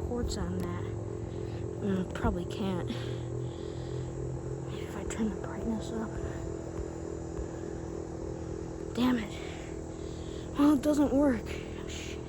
Ports on that. Probably can't. Maybe if I turn the brightness up. Damn it. Well, it doesn't work. Shit.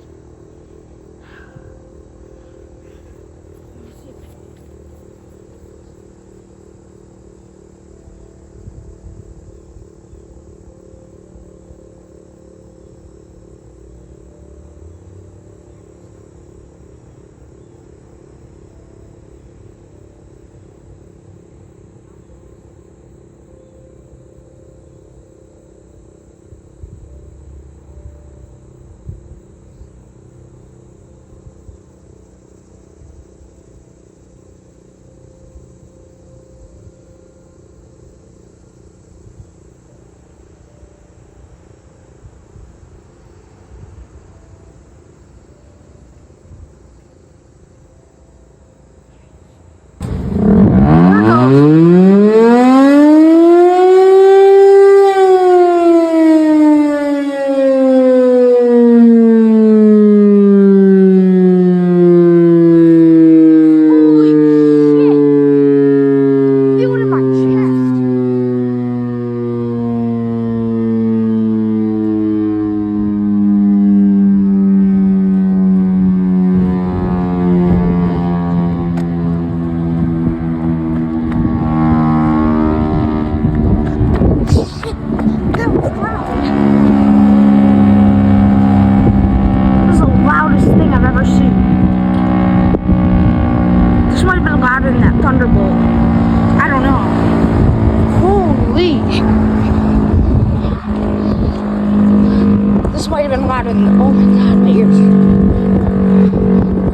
louder than, oh my god, my ears.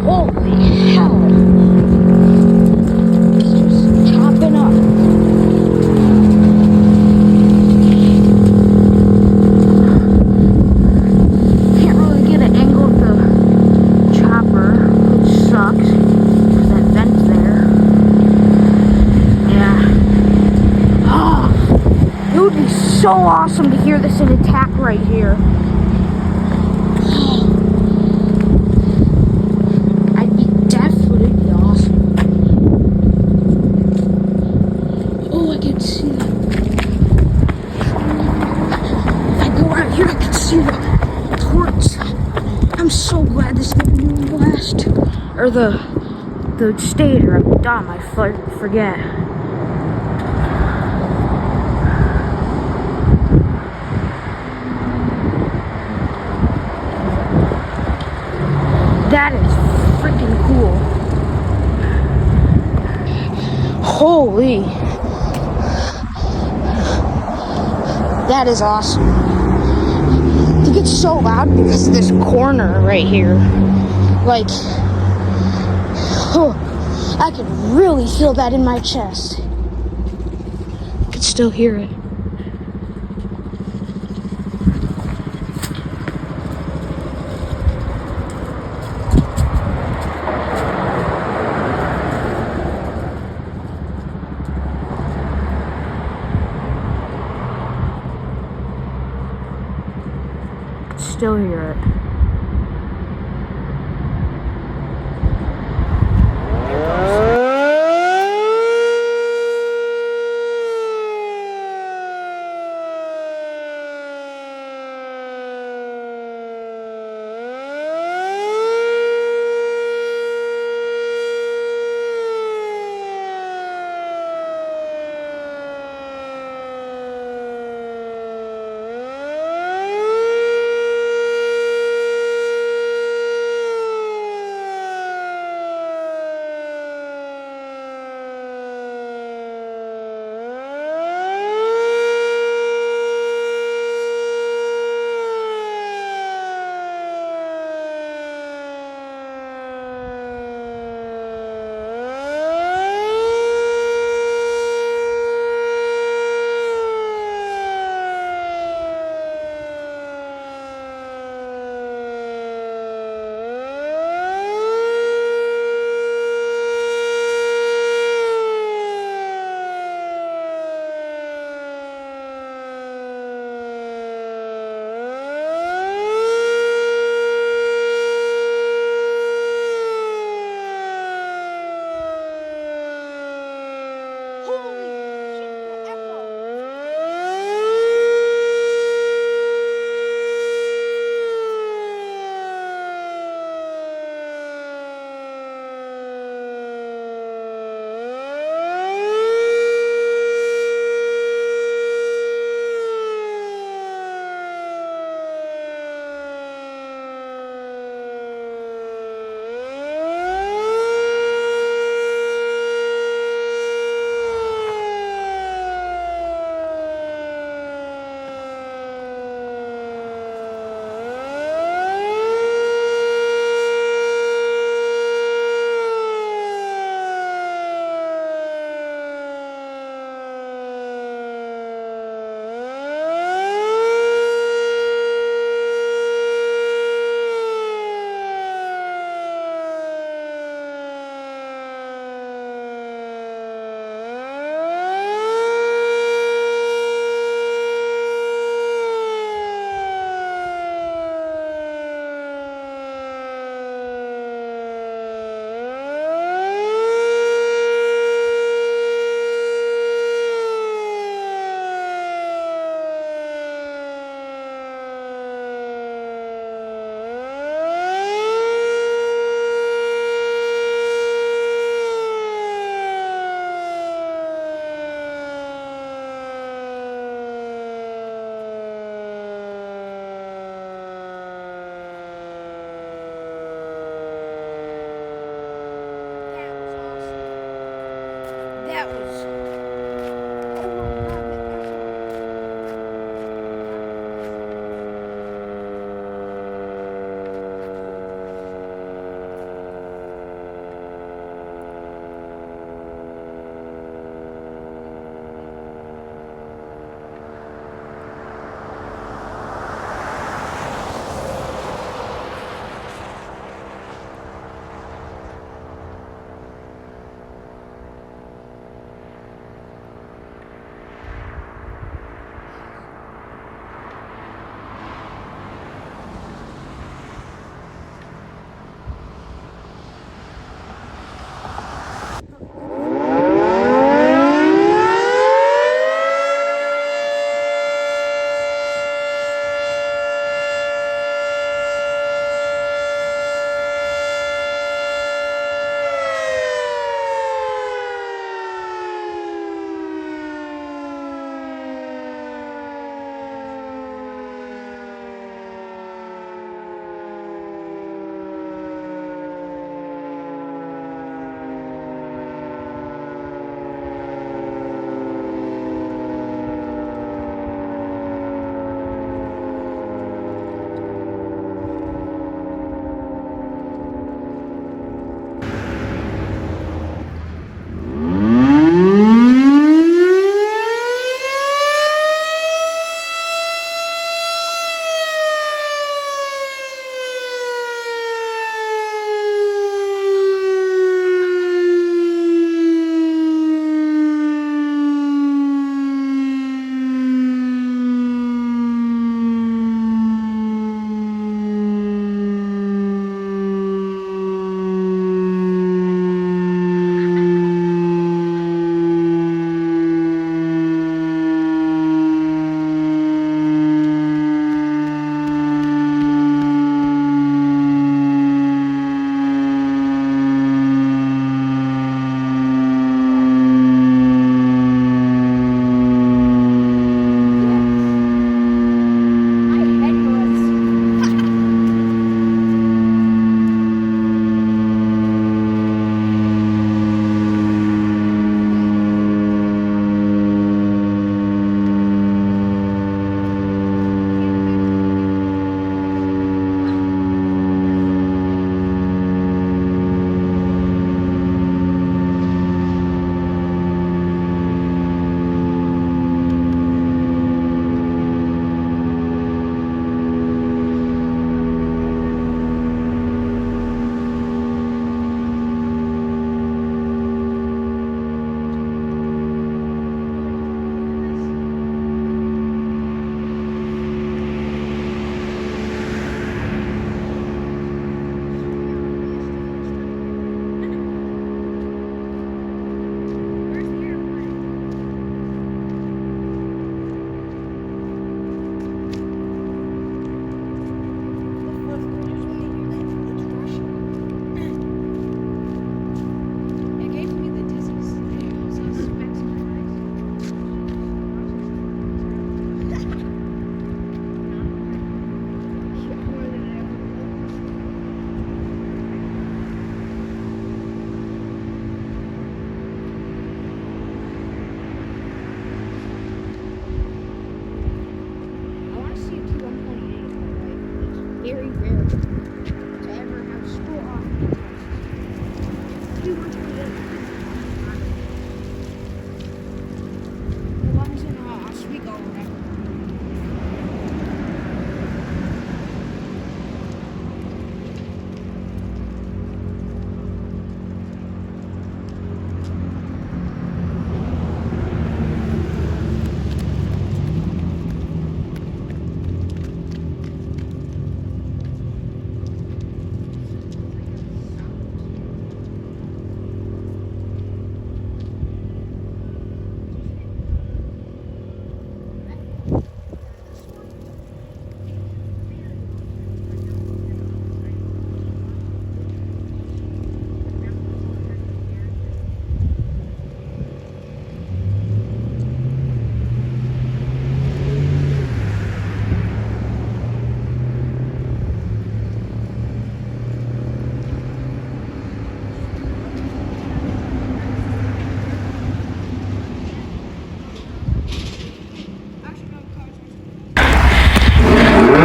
Holy hell. It's just chopping up. Can't really get an angle of the chopper, which sucks. That vent there. Yeah. Oh, it would be so awesome to hear this in attack right here. I'd be deaf, but it'd be awesome. Oh, I can see that. If I go out here, I can see the torch. I'm so glad this didn't do blast. Or the stator. I'm dumb. I forget. That is freaking cool. Holy. That is awesome. I think it's so loud because of this corner right here. Like, oh, I can really feel that in my chest. I can still hear it. Still hear it.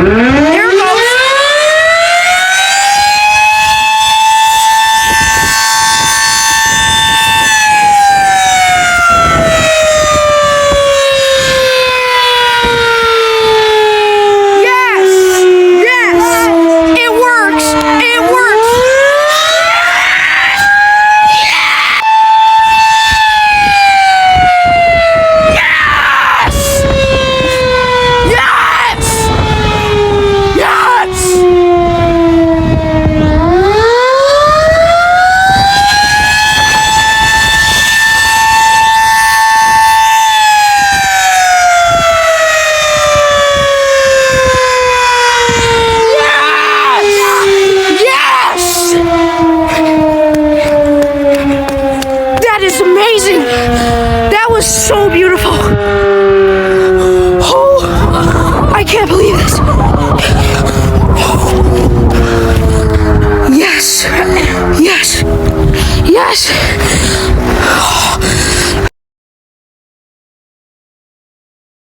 Here it goes. That was so beautiful. Oh, I can't believe this. Yes, yes, yes.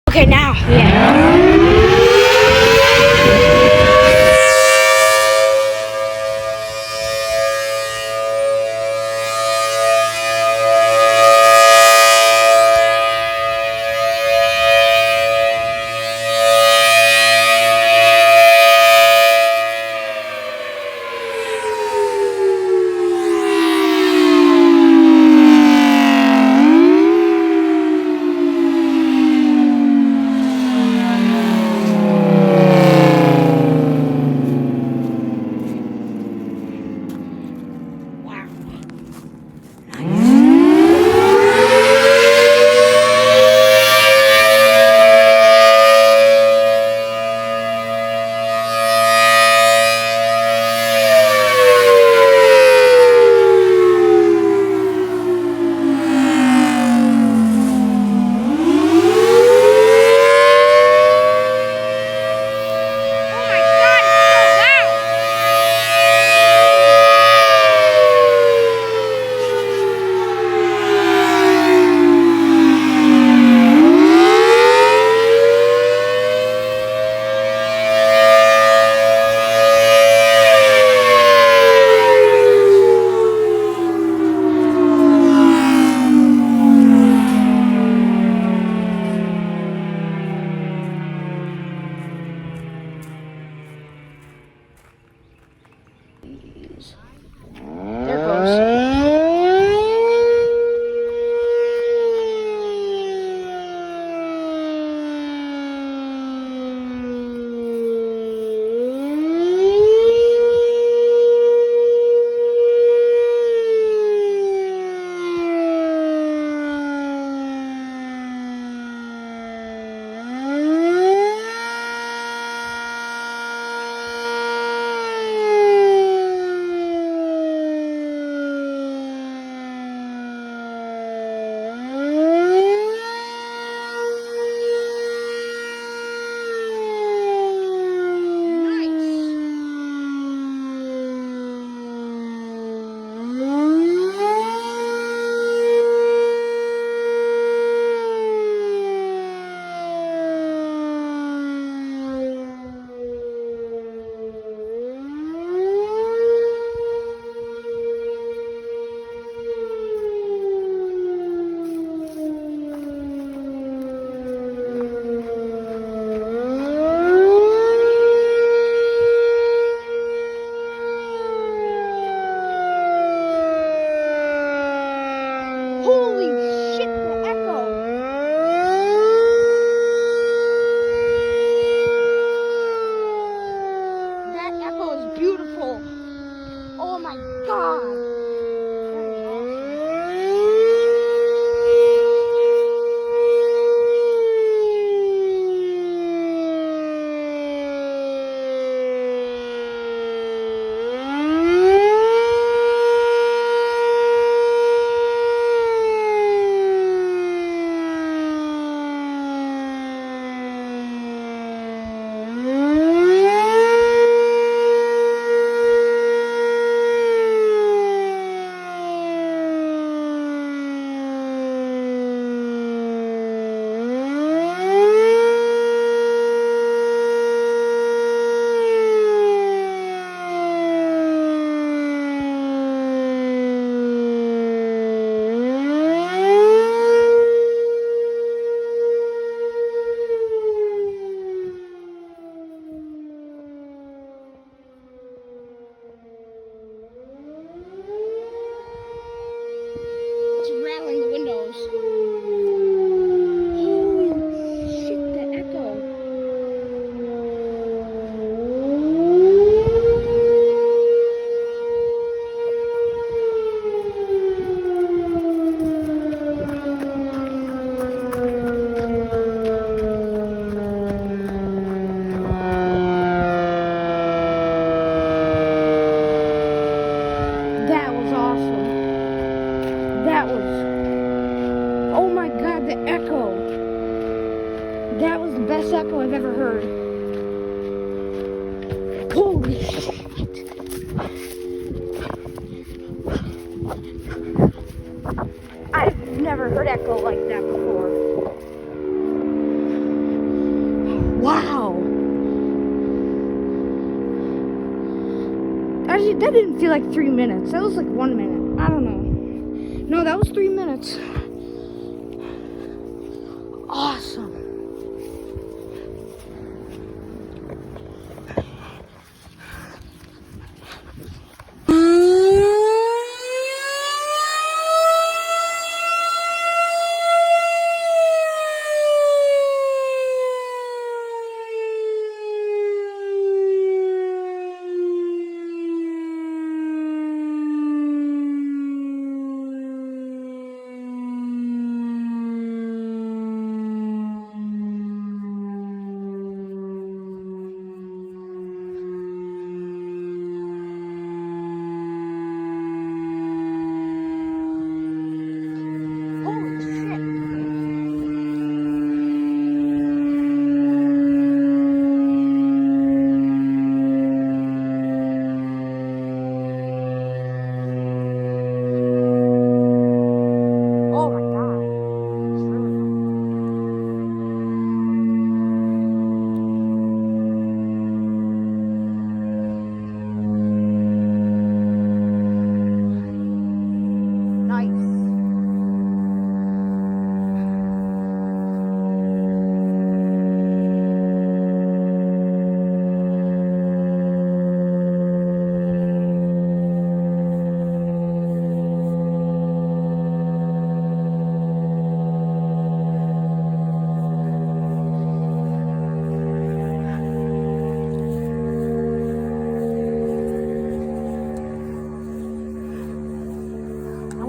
Okay, now. Yeah. That was the best echo I've ever heard. Holy shit. I've never heard echo like that before. Wow. Actually, that didn't feel like 3 minutes. That was like 1 minute. I don't know. No, that was 3 minutes. Awesome.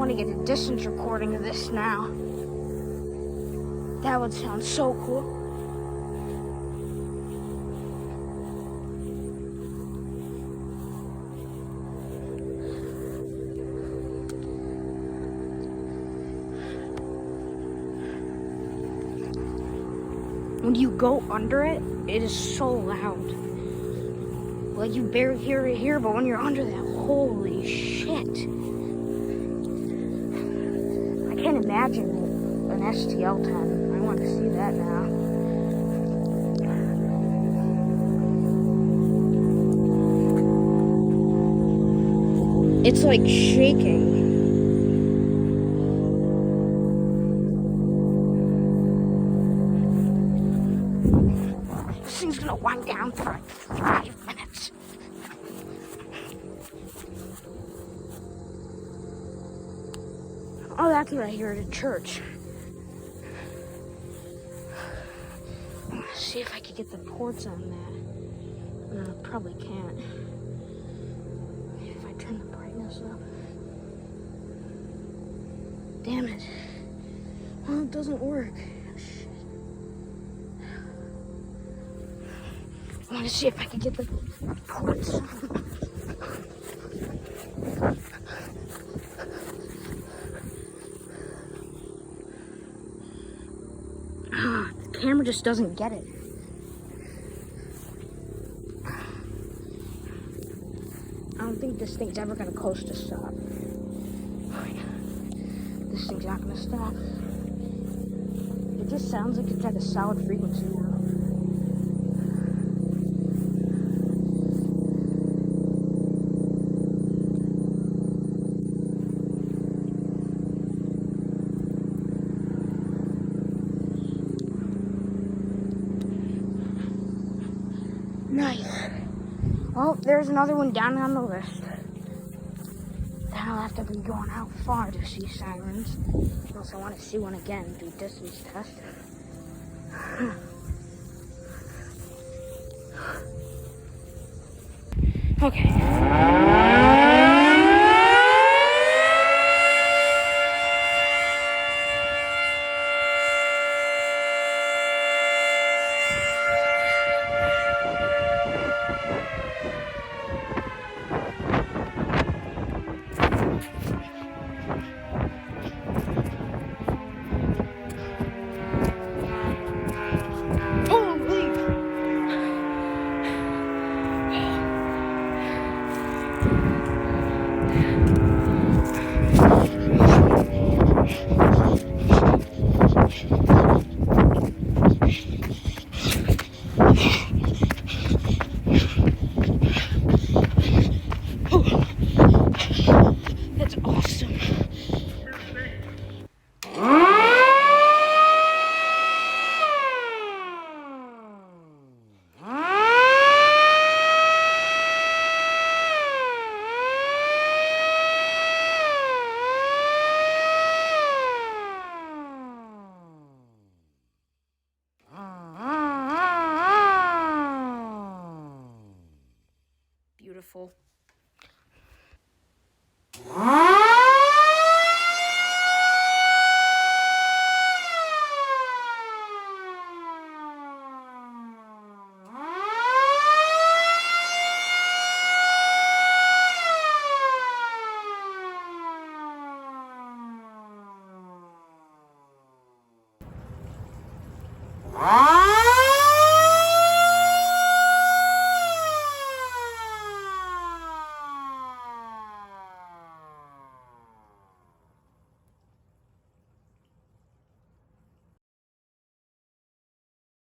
Get a distance recording of this now. That would sound so cool. When you go under it, it is so loud. Like you barely hear it here, but when you're under that, holy shit. I can't imagine an STL-10. I want to see that now. It's like shaking. This thing's gonna wind down for like 5 minutes. Oh, that's what I hear at a church. Let's see if I can get the ports on that. No, probably can't. If I turn the brightness up. Damn it. Well, it doesn't work. Shit. I want to see if I can get the ports on. The camera just doesn't get it. I don't think this thing's ever gonna coast to stop. This thing's not gonna stop. It just sounds like it's at a solid frequency now. Nice. Well, there's another one down on the list. Then I'll have to be going out far to see sirens. Unless I want to see one again, do distance test. Okay. Bye.